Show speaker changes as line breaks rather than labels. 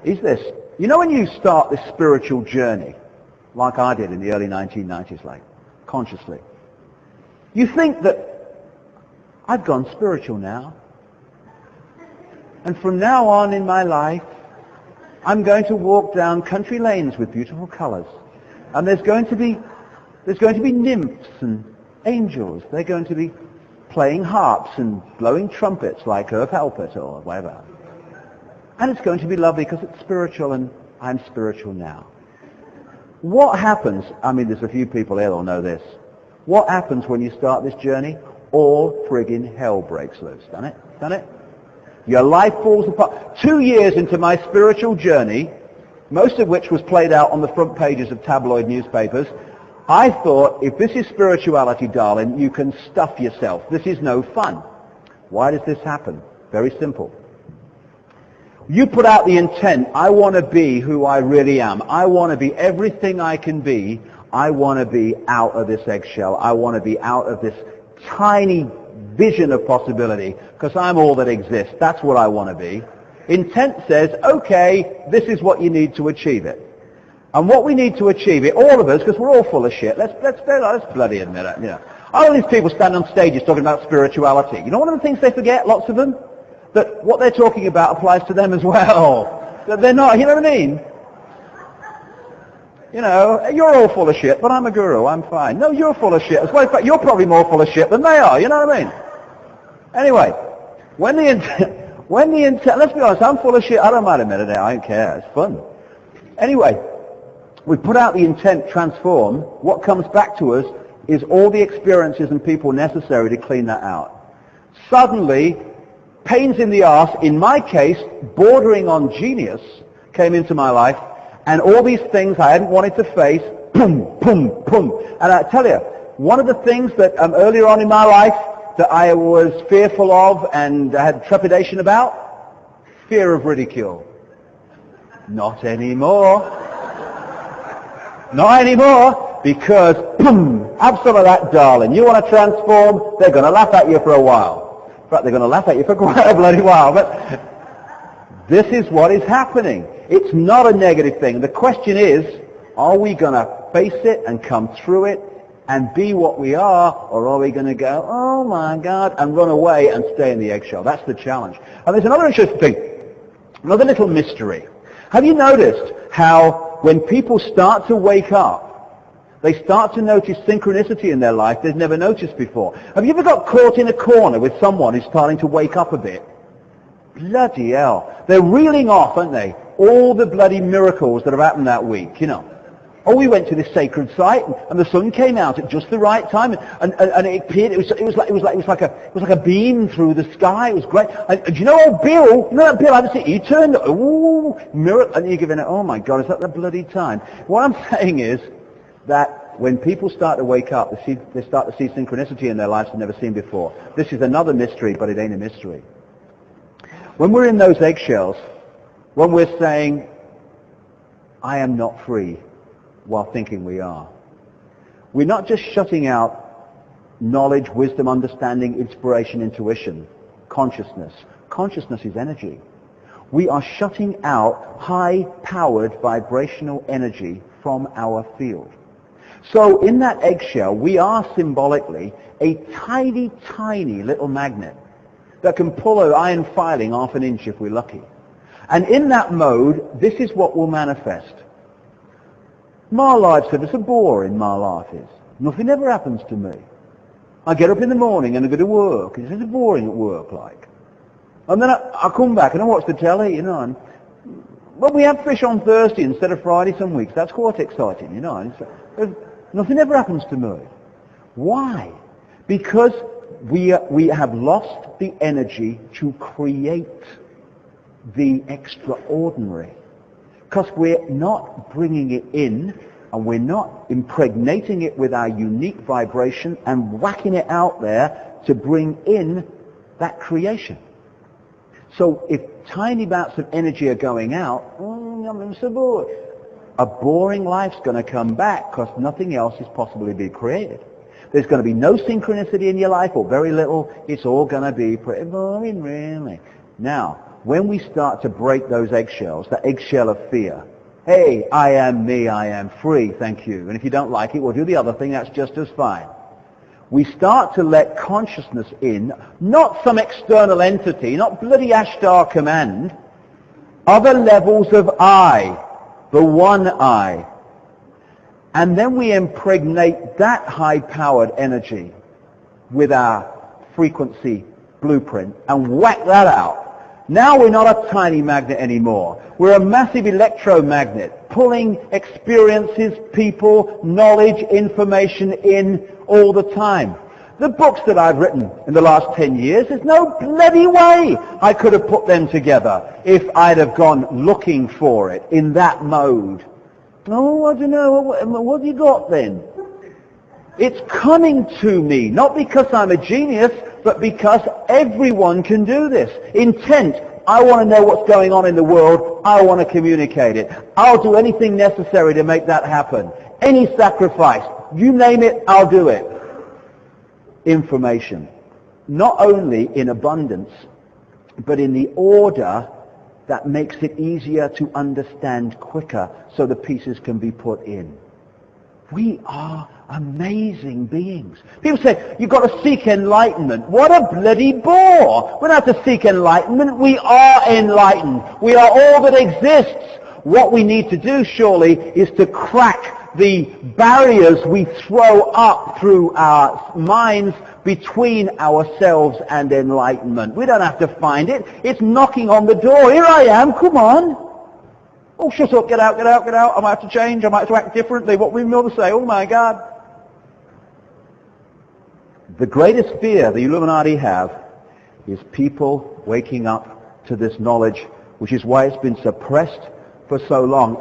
is this. You know when you start this spiritual journey, like I did in the early 1990s, like consciously, you think that I've gone spiritual now. And from now on in my life, I'm going to walk down country lanes with beautiful colors. And there's going to be nymphs and angels. They're going to be playing harps and blowing trumpets like Herb Halpert or whatever. And it's going to be lovely because it's spiritual and I'm spiritual now. What happens, I mean there's a few people here that'll know this. What happens when you start this journey? All friggin' hell breaks loose. Done it? Done it? Your life falls apart. 2 years into my spiritual journey, most of which was played out on the front pages of tabloid newspapers, I thought, if this is spirituality, darling, you can stuff yourself. This is no fun. Why does this happen? Very simple. You put out the intent, I want to be who I really am. I want to be everything I can be. I want to be out of this eggshell. I want to be out of this tiny vision of possibility because I'm all that exists. That's what I want to be. Intent says, okay, this is what you need to achieve it. And what we need to achieve it, all of us, because we're all full of shit, let's bloody admit it. You know. All these people stand on stages talking about spirituality. You know one of the things they forget, lots of them? That what they're talking about applies to them as well. That they're not, you know what I mean? You know, you're all full of shit, but I'm a guru, I'm fine. No, you're full of shit as well. In fact, you're probably more full of shit than they are, you know what I mean? Anyway, when the intent, let's be honest, I'm full of shit, I don't mind admitting it, I don't care, it's fun. Anyway, we put out the intent, transform, what comes back to us is all the experiences and people necessary to clean that out. Suddenly, pains in the arse, in my case, bordering on genius, came into my life, and all these things I hadn't wanted to face, boom, boom, boom. And I tell you, one of the things that earlier on in my life that I was fearful of and had trepidation about, fear of ridicule. Not anymore. Not anymore, because boom, have some of that, darling. You want to transform, they're going to laugh at you for a while. In fact, they're going to laugh at you for quite a bloody while, but this is what is happening. It's not a negative thing. The question is, are we going to face it and come through it and be what we are, or are we going to go, oh my God, and run away and stay in the eggshell? That's the challenge. And there's another interesting thing, another little mystery. Have you noticed how when people start to wake up, they start to notice synchronicity in their life they've never noticed before? Have you ever got caught in a corner with someone who's starting to wake up a bit? Bloody hell. They're reeling off, aren't they? All the bloody miracles that have happened that week, you know. Oh, we went to this sacred site, and the sun came out at just the right time, and it appeared. It was like a beam through the sky. It was great. And do you know old Bill? You know that Bill? I see. He turned. Ooh, miracle! And you're giving it. Oh my God, is that the bloody time? What I'm saying is that when people start to wake up, they start to see synchronicity in their lives they've never seen before. This is another mystery, but it ain't a mystery. When we're in those eggshells, when we're saying, I am not free, while thinking we are, we're not just shutting out knowledge, wisdom, understanding, inspiration, intuition, consciousness. Consciousness is energy. We are shutting out high-powered vibrational energy from our field. So in that eggshell, we are symbolically a tiny, tiny little magnet that can pull an iron filing half an inch if we're lucky. And in that mode, this is what will manifest. My life's ever so boring, my life is. Nothing ever happens to me. I get up in the morning and I go to work. It's just boring at work, like. And then I come back and I watch the telly, you know. And, well, we have fish on Thursday instead of Friday some weeks. That's quite exciting, you know. And nothing ever happens to me. Why? Because we have lost the energy to create the extraordinary. Because we're not bringing it in and we're not impregnating it with our unique vibration and whacking it out there to bring in that creation. So if tiny bouts of energy are going out, I'm so bored. A boring life's going to come back because nothing else is possibly be created. There's going to be no synchronicity in your life or very little. It's all going to be pretty boring, really. Now, when we start to break those eggshells, that eggshell of fear, hey, I am me, I am free, thank you. And if you don't like it, we'll do the other thing, that's just as fine. We start to let consciousness in, not some external entity, not bloody Ashtar command, other levels of I, the one I. And then we impregnate that high-powered energy with our frequency blueprint and whack that out. Now we're not a tiny magnet anymore. We're a massive electromagnet, pulling experiences, people, knowledge, information in all the time. The books that I've written in the last 10 years, there's no bloody way I could have put them together if I'd have gone looking for it in that mode. Oh, I don't know, what have you got then? It's coming to me, not because I'm a genius, but because everyone can do this. Intent, I want to know what's going on in the world, I want to communicate it. I'll do anything necessary to make that happen. Any sacrifice, you name it, I'll do it. Information, not only in abundance, but in the order that makes it easier to understand quicker so the pieces can be put in. We are amazing beings. People say, you've got to seek enlightenment. What a bloody bore. We don't have to seek enlightenment. We are enlightened. We are all that exists. What we need to do, surely, is to crack the barriers we throw up through our minds between ourselves and enlightenment. We don't have to find it. It's knocking on the door. Here I am. Come on. Oh, shut up. Get out, get out, get out. I might have to change. I might have to act differently. What will my mother say? Oh, my God. The greatest fear the Illuminati have is people waking up to this knowledge, which is why it's been suppressed for so long.